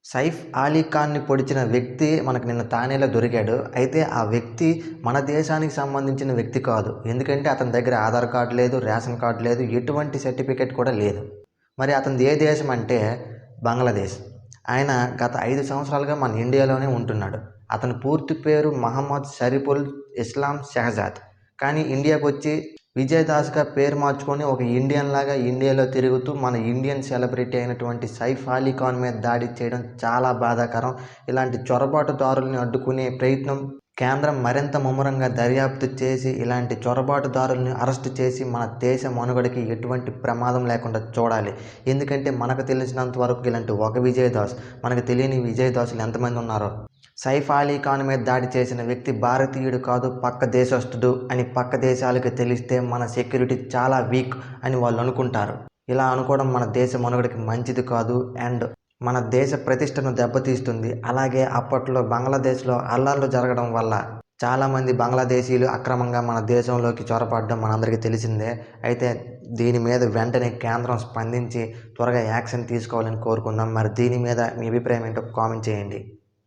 సైఫ్ అలీ ఖాన్‌ని పొడిచిన వ్యక్తి మనకు నిన్న థానేలో దొరికాడు. అయితే ఆ వ్యక్తి మన దేశానికి సంబంధించిన వ్యక్తి కాదు. ఎందుకంటే అతని దగ్గర ఆధార్ కార్డ్ లేదు, రేషన్ కార్డ్ లేదు, ఎటువంటి సర్టిఫికేట్ కూడా లేదు. మరి అతనిది ఏ దేశం అంటే బంగ్లాదేశ్. ఆయన గత 5 సంవత్సరాలుగా మన ఇండియాలోనే ఉంటున్నాడు. అతని పూర్తి పేరు మహమ్మద్ షరీఫుల్ ఇస్లాం షెహజాద్. కానీ ఇండియాకొచ్చి విజయ్ దాస్‌గా పేరు మార్చుకొని ఒక ఇండియన్ లాగా ఇండియాలో తిరుగుతూ మన ఇండియన్ సెలబ్రిటీ అయినటువంటి సైఫ్ అలీ ఖాన్ మీద దాడి చేయడం చాలా బాధాకరం. ఇలాంటి చొరబాటుదారుల్ని అడ్డుకునే ప్రయత్నం కేంద్రం మరింత ముమ్మరంగా దర్యాప్తు చేసి ఇలాంటి చొరబాటుదారుల్ని అరెస్ట్ చేసి మన దేశ మనుగడకి ఎటువంటి ప్రమాదం లేకుండా చూడాలి. ఎందుకంటే మనకు తెలిసినంత వరకు ఇలాంటి ఒక విజయ్ దాస్, మనకు తెలియని విజయ్ దాసులు ఎంతమంది ఉన్నారో. సైఫ్ అలీ ఖాన్ మీద దాడి చేసిన వ్యక్తి భారతీయుడు కాదు, పక్క దేశస్థుడు అని పక్క దేశాలకు తెలిస్తే మన సెక్యూరిటీ చాలా వీక్ అని వాళ్ళు అనుకుంటారు. ఇలా అనుకోవడం మన దేశ మనుగడకి మంచిది కాదు అండ్ మన దేశ ప్రతిష్టను దెబ్బతీస్తుంది. అలాగే అప్పట్లో బంగ్లాదేశ్లో అల్లర్లు జరగడం వల్ల చాలామంది బంగ్లాదేశీయులు అక్రమంగా మన దేశంలోకి చొరబడడం మనందరికీ తెలిసిందే. అయితే దీని మీద వెంటనే కేంద్రం స్పందించి త్వరగా యాక్షన్ తీసుకోవాలని కోరుకుందాం. మరి దీని మీద మీ అభిప్రాయం ఏంటో కామెంట్ చేయండి.